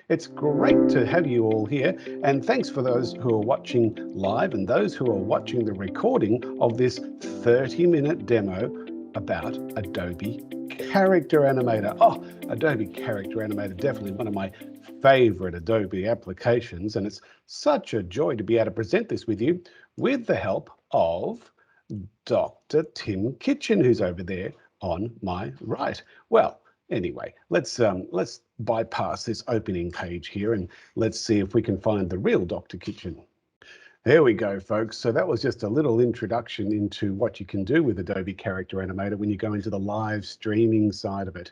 It's great to have you all here, and thanks for those who are watching live and those who are watching the recording of this 30-minute demo about Adobe Character Animator. Oh, Adobe Character Animator, definitely one of my favorite Adobe applications, and it's such a joy to be able to present this with you with the help of Dr. Tim Kitchen, who's over there on my right. Well, anyway, let's bypass this opening page here and let's see if we can find the real Dr. Kitchen. There we go, folks. So that was just a little introduction into what you can do with Adobe Character Animator when you go into the live streaming side of it.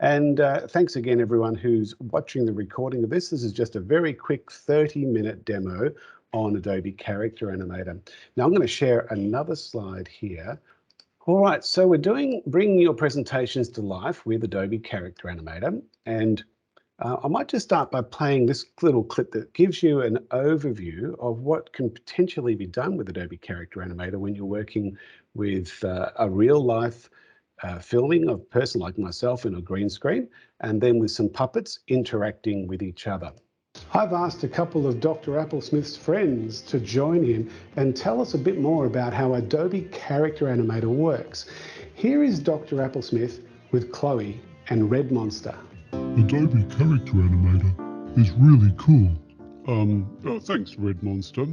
And thanks again, everyone who's watching the recording of this. This is just a very quick 30-minute demo on Adobe Character Animator. Now I'm going to share another slide here. All right, so we're bringing your presentations to life with Adobe Character Animator, and I might just start by playing this little clip that gives you an overview of what can potentially be done with Adobe Character Animator when you're working with a real-life filming of a person like myself in a green screen, and then with some puppets interacting with each other. I've asked a couple of Dr. Applesmith's friends to join in and tell us a bit more about how Adobe Character Animator works. Here is Dr. Applesmith with Chloe and Red Monster. Adobe Character Animator is really cool. Thanks, Red Monster.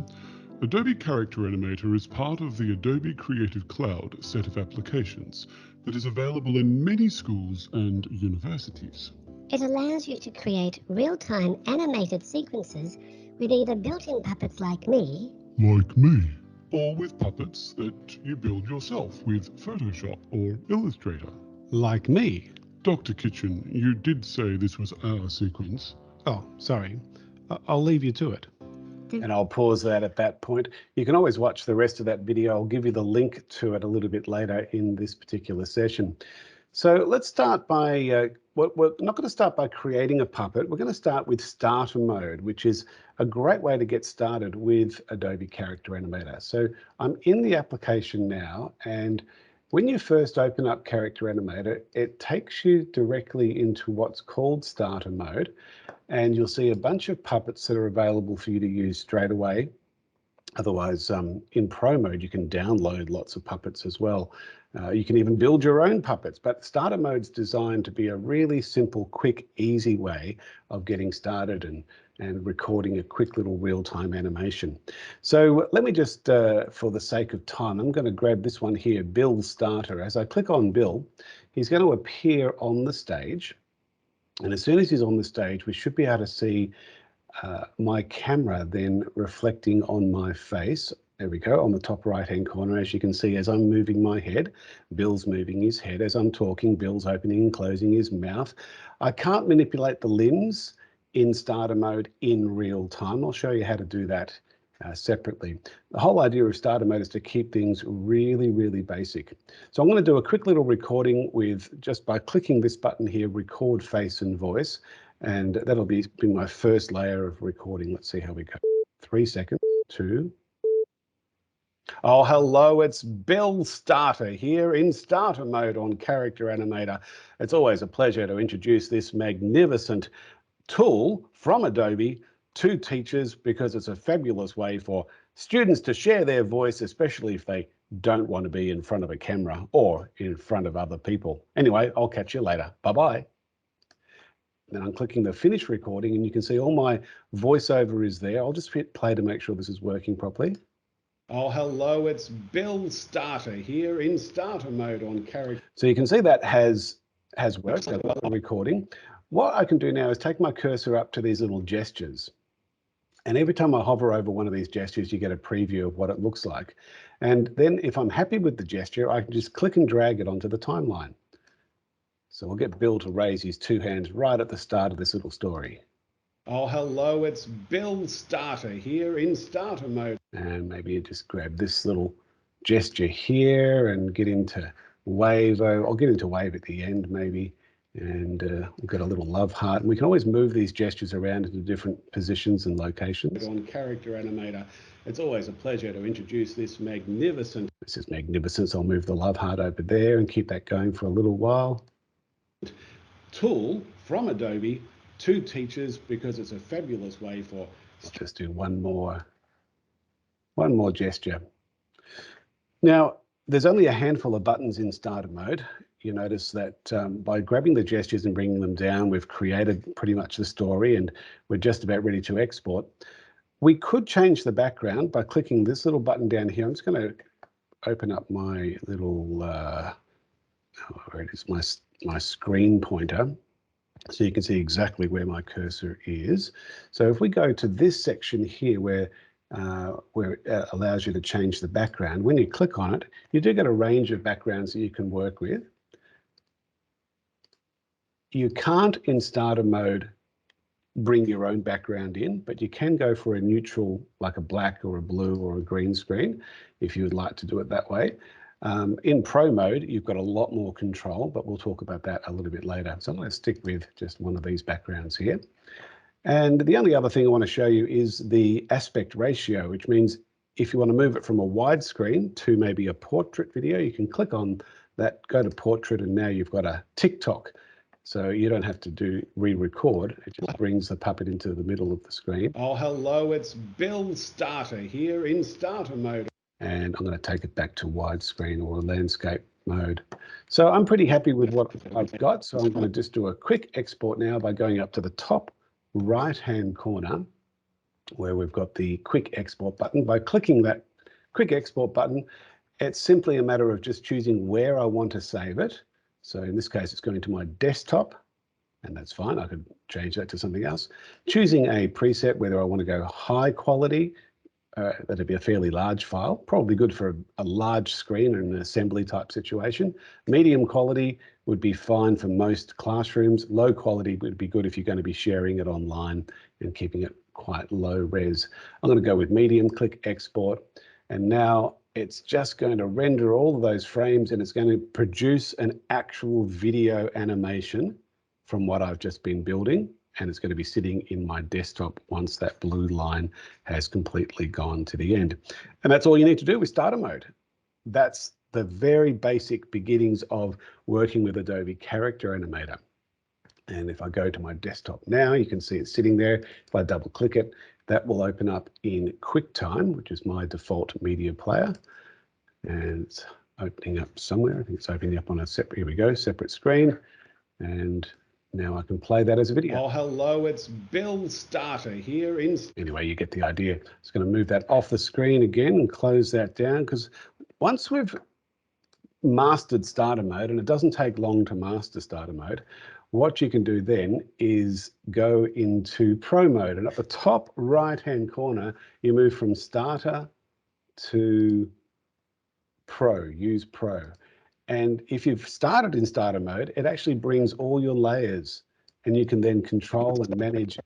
Adobe Character Animator is part of the Adobe Creative Cloud set of applications that is available in many schools and universities. It allows you to create real-time animated sequences with either built-in puppets like me, or with puppets that you build yourself with Photoshop or Illustrator. Like me. Dr. Kitchen, you did say this was our sequence. Oh, sorry. I'll leave you to it. And I'll pause that at that point. You can always watch the rest of that video. I'll give you the link to it a little bit later in this particular session. So let's start by, we're not going to start by creating a puppet. We're going to start with starter mode, which is a great way to get started with Adobe Character Animator. So I'm in the application now, and when you first open up Character Animator, it takes you directly into what's called starter mode, and you'll see a bunch of puppets that are available for you to use straight away. Otherwise, in Pro mode, you can download lots of puppets as well. You can even build your own puppets, but starter mode's designed to be a really simple, quick, easy way of getting started and recording a quick little real-time animation. So let me just, for the sake of time, I'm going to grab this one here, Bill Starter. As I click on Bill, he's going to appear on the stage. And as soon as he's on the stage, we should be able to see my camera then reflecting on my face. There we go, on the top right-hand corner. As you can see, as I'm moving my head, Bill's moving his head. As I'm talking, Bill's opening and closing his mouth. I can't manipulate the limbs in starter mode in real time. I'll show you how to do that separately. The whole idea of starter mode is to keep things really, really basic. So I'm going to do a quick little recording with, just by clicking this button here, record face and voice. And that'll be my first layer of recording. Let's see how we go. 3 seconds, 2. Oh, hello, it's Bill Starter here in starter mode on Character Animator. It's always a pleasure to introduce this magnificent tool from Adobe to teachers, because it's a fabulous way for students to share their voice, especially if they don't want to be in front of a camera or in front of other people. Anyway, I'll catch you later. Bye-bye. Then I'm clicking the finish recording, and you can see all my voiceover is there. I'll just hit play to make sure this is working properly. Oh, hello, it's Bill Starter here in starter mode on Character. So you can see that has worked, that little recording. What I can do now is take my cursor up to these little gestures. And every time I hover over one of these gestures, you get a preview of what it looks like. And then if I'm happy with the gesture, I can just click and drag it onto the timeline. So we'll get Bill to raise his 2 hands right at the start of this little story. Oh, hello, it's Bill Starter here in starter mode. And maybe you just grab this little gesture here and get into wave. I'll get into wave at the end maybe. And we've got a little love heart. And we can always move these gestures around into different positions and locations. On Character Animator, it's always a pleasure to introduce this magnificent. This is magnificent, so I'll move the love heart over there and keep that going for a little while. Tool from Adobe to teachers because it's a fabulous way for, let's just do one more gesture. Now, there's only a handful of buttons in starter mode. You notice that by grabbing the gestures and bringing them down, we've created pretty much the story and we're just about ready to export. We could change the background by clicking this little button down here. I'm just going to open up my little, where it is, my screen pointer, so you can see exactly where my cursor is. So if we go to this section here where it allows you to change the background, when you click on it, you do get a range of backgrounds that you can work with. You can't, in starter mode, bring your own background in, but you can go for a neutral, like a black or a blue or a green screen, if you would like to do it that way. In Pro mode, you've got a lot more control, but we'll talk about that a little bit later. So I'm going to stick with just one of these backgrounds here. And the only other thing I want to show you is the aspect ratio, which means if you want to move it from a widescreen to maybe a portrait video, you can click on that, go to portrait, and now you've got a TikTok. So you don't have to re-record. It just brings the puppet into the middle of the screen. Oh, hello, it's Bill Starter here in starter mode. And I'm going to take it back to widescreen or landscape mode. So I'm pretty happy with what I've got. So I'm going to just do a quick export now by going up to the top right-hand corner where we've got the quick export button. By clicking that quick export button, it's simply a matter of just choosing where I want to save it. So in this case, it's going to my desktop, and that's fine. I could change that to something else. Choosing a preset, whether I want to go high quality, that'd be a fairly large file, probably good for a large screen or an assembly type situation. Medium quality would be fine for most classrooms. Low quality would be good if you're going to be sharing it online and keeping it quite low res. I'm going to go with medium, click export, and now it's just going to render all of those frames and it's going to produce an actual video animation from what I've just been building. And it's going to be sitting in my desktop once that blue line has completely gone to the end. And that's all you need to do with starter mode. That's the very basic beginnings of working with Adobe Character Animator. And if I go to my desktop now, you can see it's sitting there. If I double click it, that will open up in QuickTime, which is my default media player. And it's opening up somewhere. I think it's opening up on a separate, here we go, separate screen. And now I can play that as a video. Oh, hello, it's Bill Starter here in... Anyway, you get the idea. It's going to move that off the screen again and close that down, because once we've mastered starter mode, and it doesn't take long to master starter mode, what you can do then is go into Pro mode. And at the top right-hand corner, you move from starter to Pro, use Pro. And if you've started in starter mode, it actually brings all your layers and you can then control and manage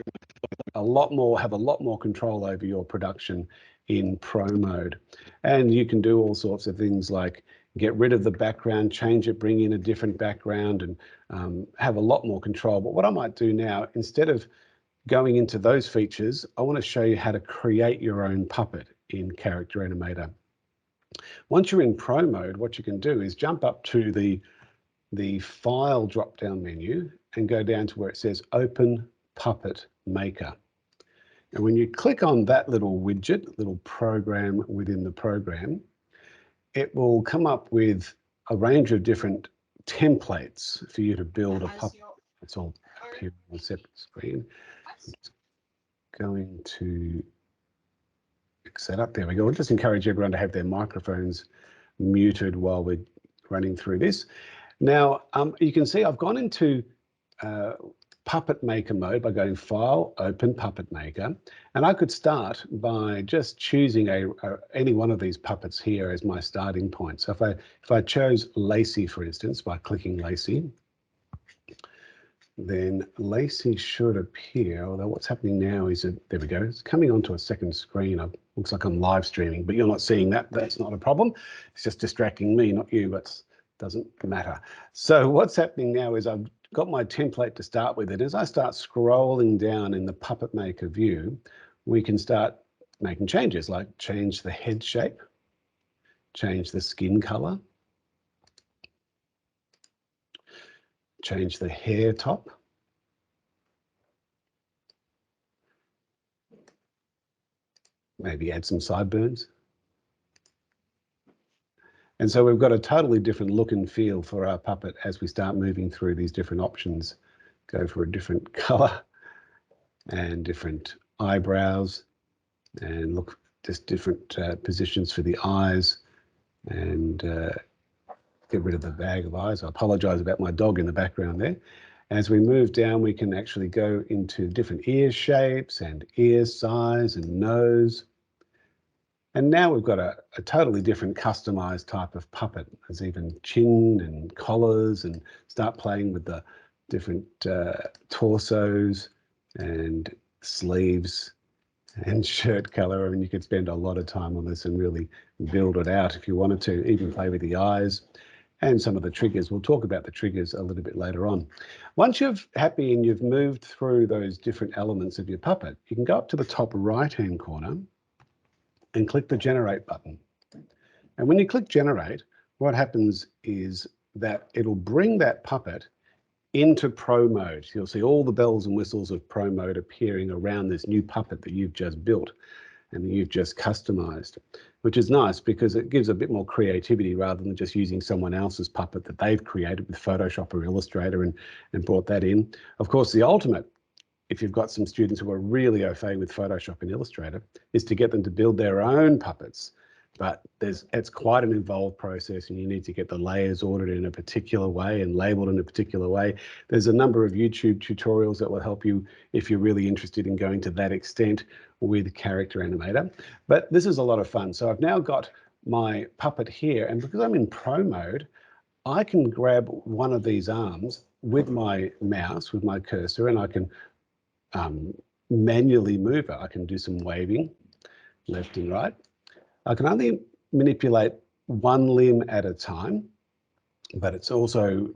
a lot more, have a lot more control over your production in Pro mode. And you can do all sorts of things like get rid of the background, change it, bring in a different background, and have a lot more control. But what I might do now, instead of going into those features, I want to show you how to create your own puppet in Character Animator. Once you're in Pro mode, what you can do is jump up to the File drop-down menu and go down to where it says Open Puppet Maker. And when you click on that little widget, little program within the program, it will come up with a range of different templates for you to build a puppet. It's all up here on a separate screen. I'm just going to fix that up. There we go. I'll just encourage everyone to have their microphones muted while we're running through this. Now, you can see I've gone into Puppet Maker mode by going File, Open Puppet Maker, and I could start by just choosing any one of these puppets here as my starting point. So if I chose Lacey, for instance, by clicking Lacey, then Lacey should appear, although what's happening now is that, there we go, it's coming onto a second screen. It looks like I'm live streaming, but you're not seeing that. That's not a problem. It's just distracting me, not you, but it doesn't matter. So what's happening now is I've got my template to start with, and as I start scrolling down in the Puppet Maker view, we can start making changes, like change the head shape, change the skin color, change the hair top, maybe add some sideburns. And so we've got a totally different look and feel for our puppet as we start moving through these different options. Go for a different color and different eyebrows, and look just different positions for the eyes, and get rid of the bag of eyes. I apologize about my dog in the background there. As we move down, we can actually go into different ear shapes and ear size and nose. And now we've got a totally different customized type of puppet. There's even chin and collars, and start playing with the different torsos and sleeves and shirt color. I mean, you could spend a lot of time on this and really build it out if you wanted to, even play with the eyes and some of the triggers. We'll talk about the triggers a little bit later on. Once you're happy and you've moved through those different elements of your puppet, you can go up to the top right-hand corner and click the Generate button. And when you click Generate, what happens is that it'll bring that puppet into Pro mode. You'll see all the bells and whistles of Pro mode appearing around this new puppet that you've just built and that you've just customized, which is nice because it gives a bit more creativity rather than just using someone else's puppet that they've created with Photoshop or Illustrator and brought that in. Of course, the ultimate, if you've got some students who are really au fait with Photoshop and Illustrator, is to get them to build their own puppets. But it's quite an involved process, and you need to get the layers ordered in a particular way and labeled in a particular way. There's a number of YouTube tutorials that will help you if you're really interested in going to that extent with Character Animator. But this is a lot of fun. So I've now got my puppet here, and because I'm in Pro mode, I can grab one of these arms with my mouse, with my cursor, and I can manually move it. I can do some waving left and right. I can only manipulate one limb at a time, but it's also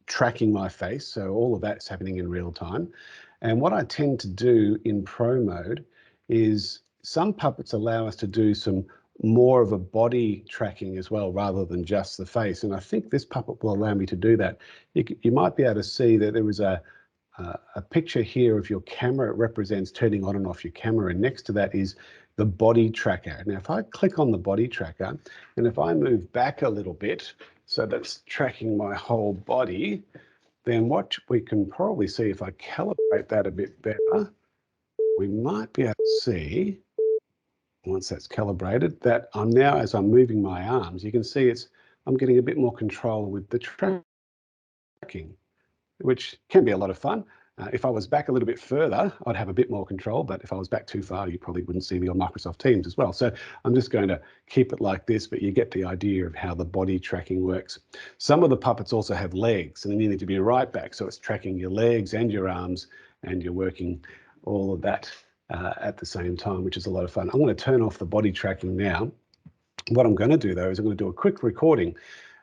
tracking my face. So all of that's happening in real time. And what I tend to do in Pro mode is some puppets allow us to do some more of a body tracking as well, rather than just the face. And I think this puppet will allow me to do that. You might be able to see that there is a picture here of your camera. It represents turning on and off your camera, and next to that is the body tracker. Now, if I click on the body tracker, and if I move back a little bit, so that's tracking my whole body, then what we can probably see, if I calibrate that a bit better, we might be able to see, once that's calibrated, that I'm now, as I'm moving my arms, you can see I'm getting a bit more control with the tracking, which can be a lot of fun. If I was back a little bit further, I'd have a bit more control, but if I was back too far, you probably wouldn't see me on Microsoft Teams as well. So I'm just going to keep it like this, but you get the idea of how the body tracking works. Some of the puppets also have legs, and then you need to be right back, so it's tracking your legs and your arms, and you're working all of that at the same time, which is a lot of fun. I'm going to turn off the body tracking now. What I'm going to do, though, is I'm going to do a quick recording,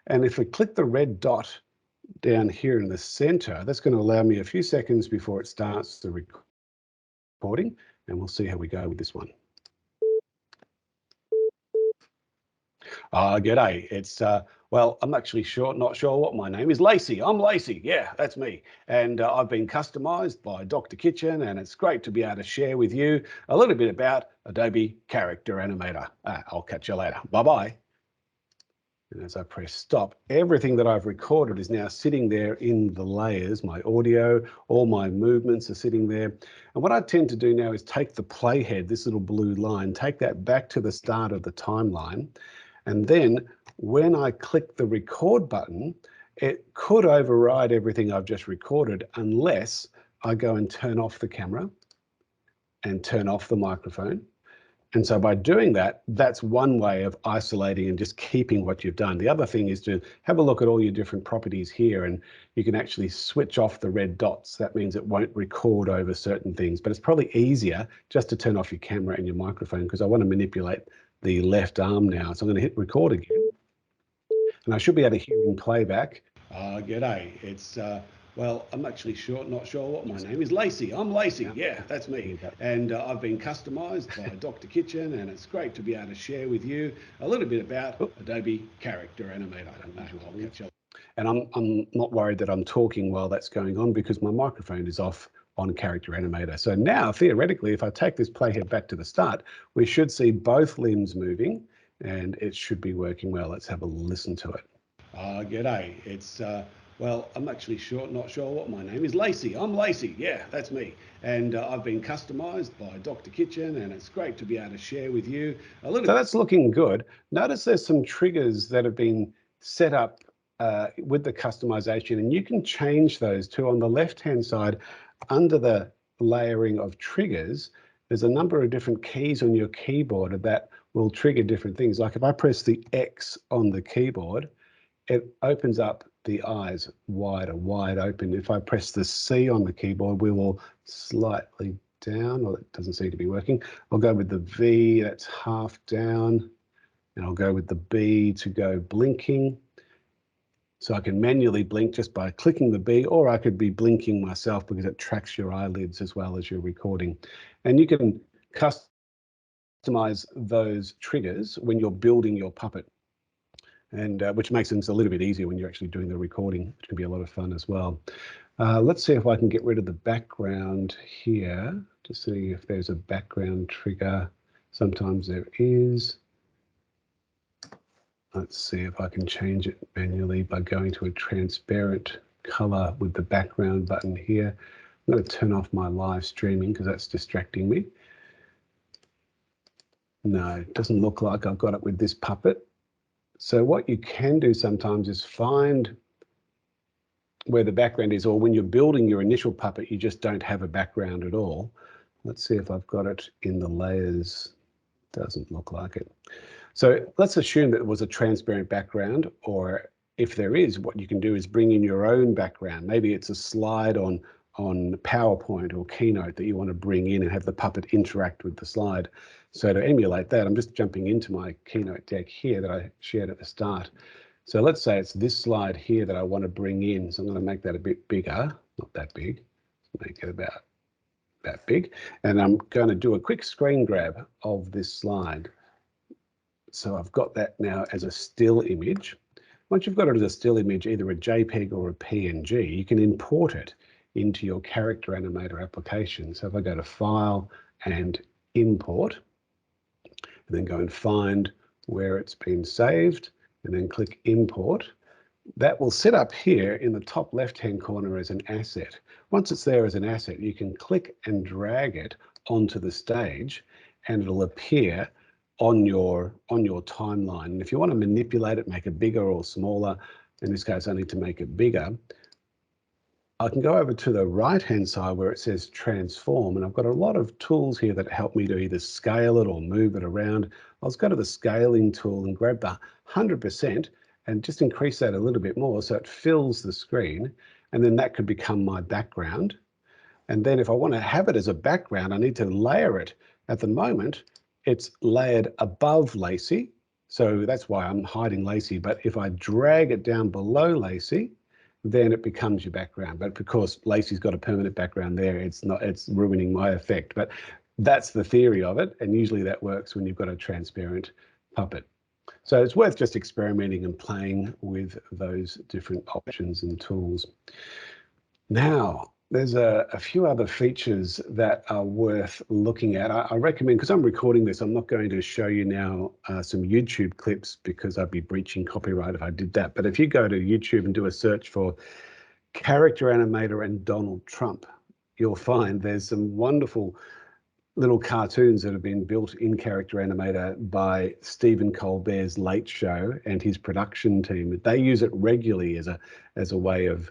and if we click the red dot down here in the center, that's going to allow me a few seconds before it starts the recording, and we'll see how we go with this one. G'day. It's well, I'm actually not sure what my name is. Lacey. I'm Lacey. Yeah, that's me. And I've been customized by Dr. Kitchen, and it's great to be able to share with you a little bit about Adobe Character Animator. I'll catch you later. Bye-bye. And as I press stop, everything that I've recorded is now sitting there in the layers. My audio, all my movements are sitting there. And what I tend to do now is take the playhead, this little blue line, take that back to the start of the timeline. And then when I click the record button, it could override everything I've just recorded unless I go and turn off the camera and turn off the microphone. And so by doing that, that's one way of isolating and just keeping what you've done. The other thing is to have a look at all your different properties here, and you can actually switch off the red dots. That means it won't record over certain things, but it's probably easier just to turn off your camera and your microphone, because I want to manipulate the left arm now. So I'm going to hit record again, and I should be able to hear in playback. G'day. It's well, I'm actually not sure what my name is. Lacey. I'm Lacey. Yeah, that's me. And I've been customized by Dr. Kitchen, and it's great to be able to share with you a little bit about Adobe Character Animator. And I'm not worried that I'm talking while that's going on, because my microphone is off on Character Animator. So now, theoretically, if I take this playhead back to the start, we should see both limbs moving and it should be working well. Let's have a listen to it. G'day. It's, well, I'm actually not sure what my name is. Lacey. I'm Lacey. Yeah, that's me. And I've been customised by Dr. Kitchen, and it's great to be able to share with you a little. So that's looking good. Notice there's some triggers that have been set up with the customization, and you can change those too. On the left-hand side, under the layering of triggers, there's a number of different keys on your keyboard that will trigger different things. Like if I press the X on the keyboard, it opens up the eyes wide open. If I press the C on the keyboard, we will slightly down, or it doesn't seem to be working. I'll go with the V, that's half down, and I'll go with the B to go blinking. So I can manually blink just by clicking the B, or I could be blinking myself because it tracks your eyelids as well as your recording. And you can customize those triggers when you're building your puppet, and which makes things a little bit easier when you're actually doing the recording, which can be a lot of fun as well. Let's see if I can get rid of the background here to see if there's a background trigger. Sometimes there is. Let's see if I can change it manually by going to a transparent color with the background button here. I'm going to turn off my live streaming because that's distracting me. No, it doesn't look like I've got it with this puppet. So what you can do sometimes is find where the background is, or when you're building your initial puppet, you just don't have a background at all. Let's see if I've got it in the layers. Doesn't look like it. So let's assume that it was a transparent background, or if there is, what you can do is bring in your own background. Maybe it's a slide on PowerPoint or Keynote that you want to bring in and have the puppet interact with the slide. So to emulate that, I'm just jumping into my Keynote deck here that I shared at the start. So let's say it's this slide here that I want to bring in. So I'm going to make that a bit bigger, not that big, make it about that big. And I'm going to do a quick screen grab of this slide. So I've got that now as a still image. Once you've got it as a still image, either a JPEG or a PNG, you can import it into your Character Animator application. So if I go to File and Import, and then go and find where it's been saved, and then click Import, that will sit up here in the top left-hand corner as an asset. Once it's there as an asset, you can click and drag it onto the stage, and it'll appear on your timeline. And if you want to manipulate it, make it bigger or smaller, in this case I need to make it bigger, I can go over to the right-hand side where it says transform, and I've got a lot of tools here that help me to either scale it or move it around. I'll just go to the scaling tool and grab the 100% and just increase that a little bit more so it fills the screen, and then that could become my background. And then if I want to have it as a background, I need to layer it. At the moment, it's layered above Lacey, so that's why I'm hiding Lacey. But if I drag it down below Lacey, then it becomes your background. But because Lacey's got a permanent background there, it's ruining my effect. But that's the theory of it, and usually that works when you've got a transparent puppet. So it's worth just experimenting and playing with those different options and tools. Now, there's a few other features that are worth looking at. I recommend, because I'm recording this, I'm not going to show you now some YouTube clips because I'd be breaching copyright if I did that. But if you go to YouTube and do a search for Character Animator and Donald Trump, you'll find there's some wonderful little cartoons that have been built in Character Animator by Stephen Colbert's Late Show and his production team. They use it regularly as a way of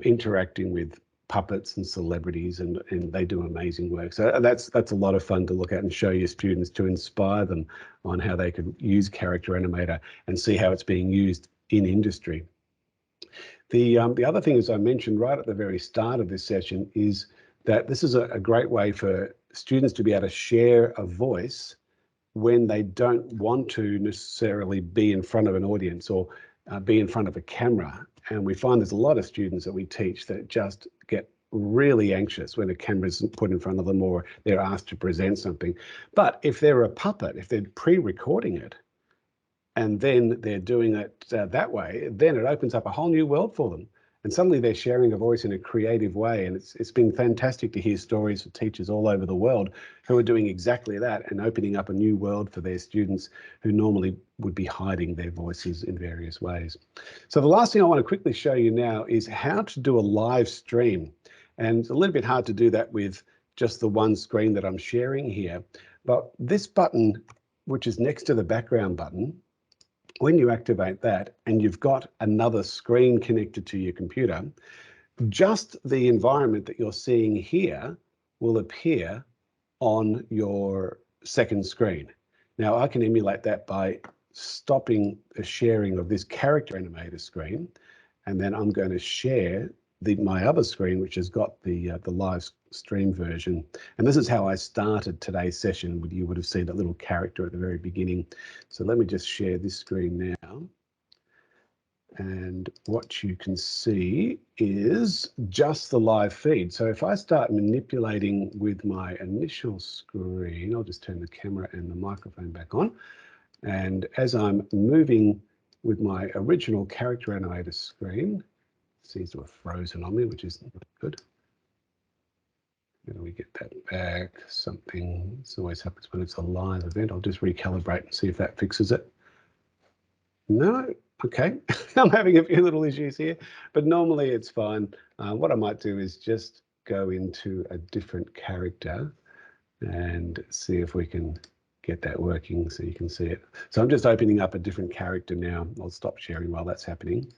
interacting with puppets and celebrities, and they do amazing work. So that's a lot of fun to look at and show your students to inspire them on how they could use Character Animator and see how it's being used in industry. The other thing, as I mentioned right at the very start of this session, is that this is a great way for students to be able to share a voice when they don't want to necessarily be in front of an audience or be in front of a camera. And we find there's a lot of students that we teach that just get really anxious when a camera is put in front of them or they're asked to present something. But if they're a puppet, if they're pre-recording it, and then they're doing it that way, then it opens up a whole new world for them. and suddenly they're sharing a voice in a creative way. And it's been fantastic to hear stories of teachers all over the world who are doing exactly that and opening up a new world for their students who normally would be hiding their voices in various ways. So the last thing I want to quickly show you now is how to do a live stream. And it's a little bit hard to do that with just the one screen that I'm sharing here. But this button, which is next to the background button, when you activate that and you've got another screen connected to your computer, just the environment that you're seeing here will appear on your second screen. Now I can emulate that by stopping the sharing of this character animator screen, and then I'm going to share my other screen, which has got the live stream version. And this is how I started today's session. You would have seen that little character at the very beginning. So let me just share this screen now. And what you can see is just the live feed. So if I start manipulating with my initial screen, I'll just turn the camera and the microphone back on. And as I'm moving with my original character animator screen, it seems to have frozen on me, which is not good. How do we get that back? Something, this always happens when it's a live event. I'll just recalibrate and see if that fixes it. No, okay. I'm having a few little issues here, but normally it's fine. What I might do is just go into a different character and see if we can get that working so you can see it. So I'm just opening up a different character now. I'll stop sharing while that's happening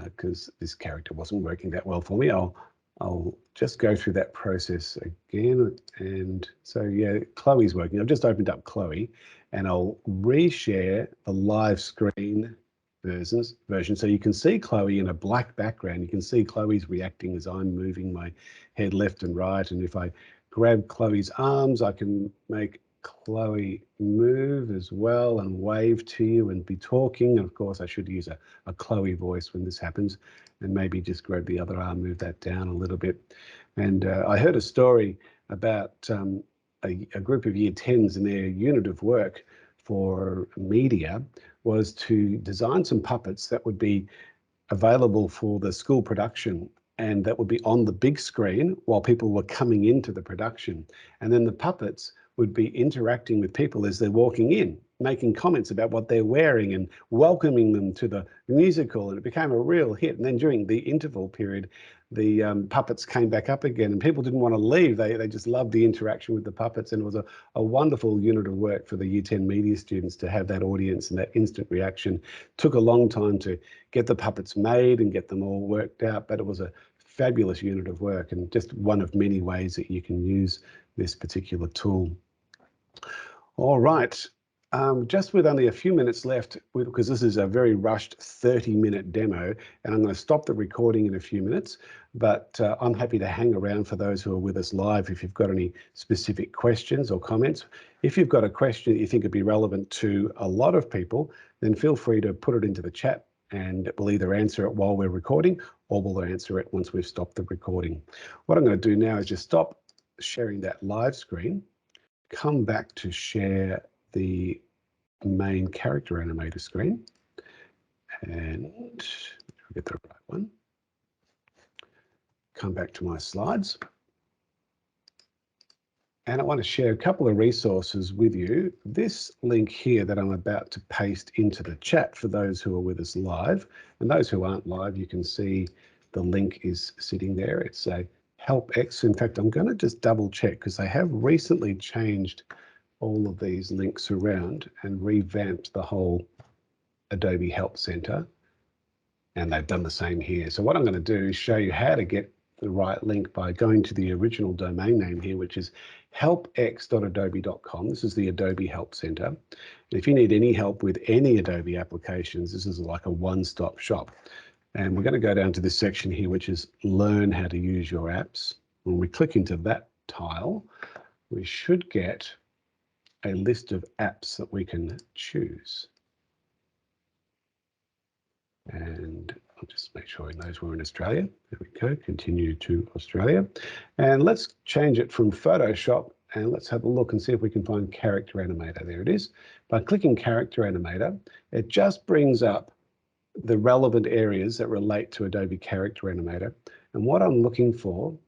because this character wasn't working that well for me. I'll just go through that process again. And so yeah, Chloe's working. I've just opened up Chloe and I'll reshare the live screen version. So you can see Chloe in a black background. You can see Chloe's reacting as I'm moving my head left and right. And if I grab Chloe's arms, I can make Chloe move as well and wave to you and be talking. And of course, I should use a Chloe voice when this happens, and maybe just grab the other arm, move that down a little bit. And I heard a story about a group of year 10s and their unit of work for media was to design some puppets that would be available for the school production, and that would be on the big screen while people were coming into the production. And then the puppets would be interacting with people as they're walking in, making comments about what they're wearing and welcoming them to the musical. And it became a real hit. And then during the interval period, the puppets came back up again and people didn't want to leave. They just loved the interaction with the puppets. And it was a wonderful unit of work for the Year 10 media students to have that audience and that instant reaction. Took a long time to get the puppets made and get them all worked out, but it was a fabulous unit of work and just one of many ways that you can use this particular tool. All right, just with only a few minutes left, because this is a very rushed 30-minute demo, and I'm going to stop the recording in a few minutes, but I'm happy to hang around for those who are with us live if you've got any specific questions or comments. If you've got a question that you think would be relevant to a lot of people, then feel free to put it into the chat and we'll either answer it while we're recording or we'll answer it once we've stopped the recording. What I'm going to do now is just stop sharing that live screen, come back to share the main character animator screen, and I'll get the right one. Come back to my slides. And I want to share a couple of resources with you. This link here that I'm about to paste into the chat for those who are with us live, and those who aren't live, you can see the link is sitting there. It's a HelpX. In fact, I'm going to just double check because they have recently changed all of these links around and revamped the whole Adobe Help Center. And they've done the same here. So what I'm going to do is show you how to get the right link by going to the original domain name here, which is helpx.adobe.com. This is the Adobe Help Center. And if you need any help with any Adobe applications, this is like a one-stop shop. And we're going to go down to this section here, which is Learn How to Use Your Apps. When we click into that tile, we should get a list of apps that we can choose. And I'll just make sure he knows we're in Australia. There we go, continue to Australia. And let's change it from Photoshop and let's have a look and see if we can find Character Animator. There it is. By clicking Character Animator, it just brings up the relevant areas that relate to Adobe Character Animator. And what I'm looking for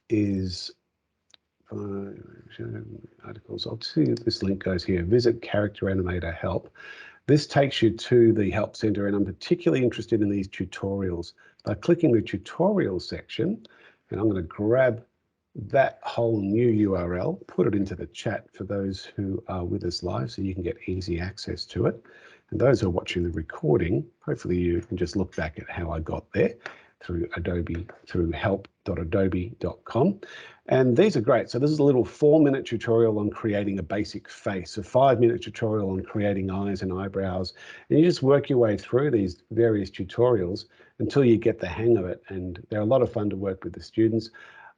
is articles. I'll see if this link goes here. Visit Character Animator Help. This takes you to the Help Center, and I'm particularly interested in these tutorials. By clicking the tutorial section, and I'm going to grab that whole new URL, put it into the chat for those who are with us live so you can get easy access to it. And those who are watching the recording, hopefully you can just look back at how I got there through Adobe, through help.adobe.com. And these are great. So this is a little 4-minute tutorial on creating a basic face, a 5-minute tutorial on creating eyes and eyebrows. And you just work your way through these various tutorials until you get the hang of it. And they're a lot of fun to work with the students.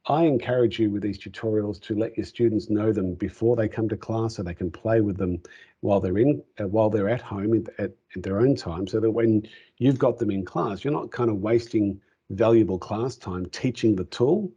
I encourage you with these tutorials to let your students know them before they come to class so they can play with them while they're at home at their own time, so that when you've got them in class, you're not kind of wasting valuable class time teaching the tool.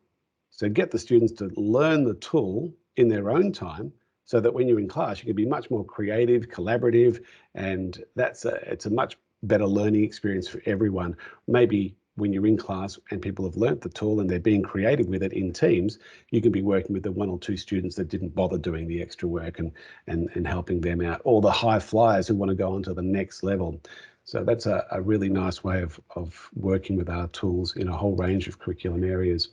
So get the students to learn the tool in their own time so that when you're in class, you can be much more creative, collaborative, and it's a much better learning experience for everyone. Maybe when you're in class and people have learnt the tool and they're being creative with it in teams, you can be working with the 1 or 2 students that didn't bother doing the extra work and helping them out, or the high flyers who want to go on to the next level. So that's a really nice way of working with our tools in a whole range of curriculum areas.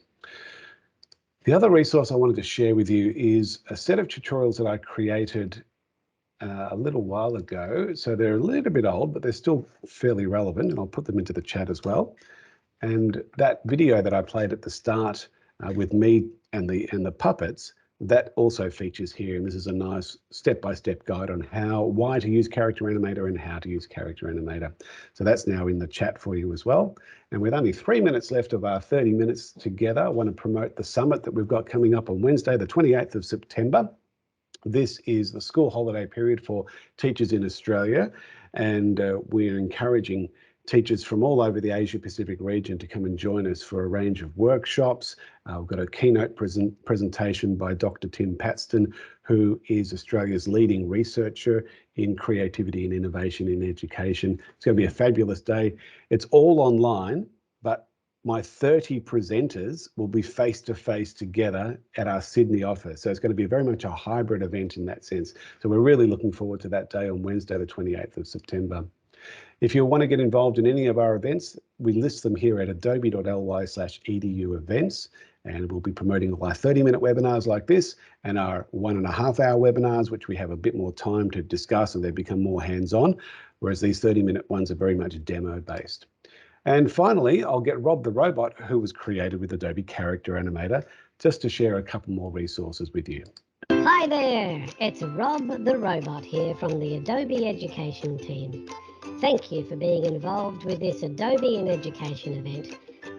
The other resource I wanted to share with you is a set of tutorials that I created a little while ago. So they're a little bit old, but they're still fairly relevant, and I'll put them into the chat as well. And that video that I played at the start with me and the puppets, that also features here. And this is a nice step-by-step guide on why to use Character Animator and how to use Character Animator. So that's now in the chat for you as well. And with only 3 minutes left of our 30 minutes together, I want to promote the summit that we've got coming up on Wednesday, the 28th of September. This is the school holiday period for teachers in Australia, and we're encouraging teachers from all over the Asia Pacific region to come and join us for a range of workshops. We've got a keynote presentation by Dr. Tim Paxton, who is Australia's leading researcher in creativity and innovation in education. It's going to be a fabulous day. It's all online, but my 30 presenters will be face-to-face together at our Sydney office. So it's going to be very much a hybrid event in that sense. So we're really looking forward to that day on Wednesday, the 28th of September. If you want to get involved in any of our events, we list them here at adobe.ly/edu events, and we'll be promoting all our 30-minute webinars like this and our 1.5-hour webinars, which we have a bit more time to discuss and they become more hands-on, whereas these 30-minute ones are very much demo-based. And finally, I'll get Rob the Robot, who was created with Adobe Character Animator, just to share a couple more resources with you. Hi there, it's Rob the Robot here from the Adobe Education team. Thank you for being involved with this Adobe in Education event.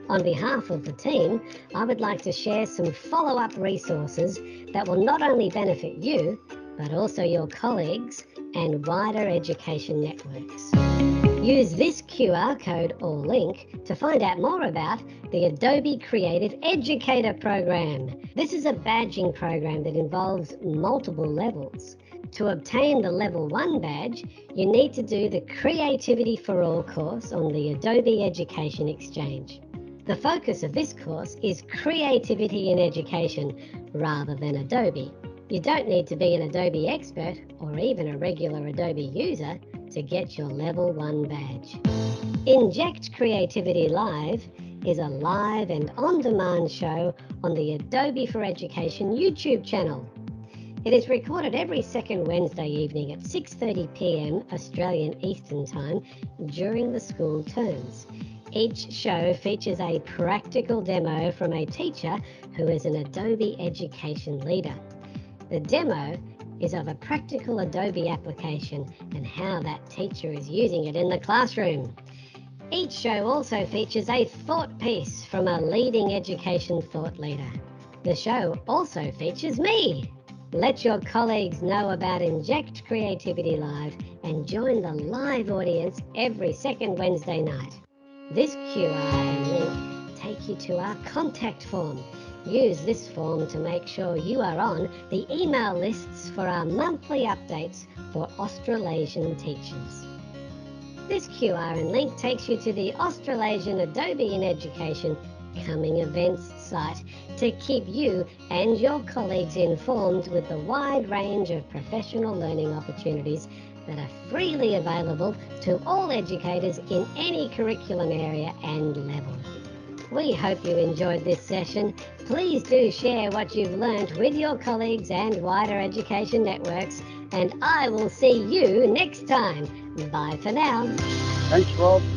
On behalf of the team, I would like to share some follow-up resources that will not only benefit you, but also your colleagues and wider education networks. Use this QR code or link to find out more about the Adobe Creative Educator program. This is a badging program that involves multiple levels. To obtain the Level 1 badge, you need to do the Creativity for All course on the Adobe Education Exchange. The focus of this course is creativity in education rather than Adobe. You don't need to be an Adobe expert or even a regular Adobe user to get your Level 1 badge. Inject Creativity Live is a live and on-demand show on the Adobe for Education YouTube channel. It is recorded every second Wednesday evening at 6:30 p.m. Australian Eastern Time during the school terms. Each show features a practical demo from a teacher who is an Adobe education leader. The demo is of a practical Adobe application and how that teacher is using it in the classroom. Each show also features a thought piece from a leading education thought leader. The show also features me. Let your colleagues know about Inject Creativity Live and join the live audience every second Wednesday night. This QR and link take you to our contact form. Use this form to make sure you are on the email lists for our monthly updates for Australasian teachers. This QR and link takes you to the Australasian Adobe in Education Coming Events site to keep you and your colleagues informed with the wide range of professional learning opportunities that are freely available to all educators in any curriculum area and level. We hope you enjoyed this session. Please do share what you've learnt with your colleagues and wider education networks, and I will see you next time. Bye for now. Thanks, Rob.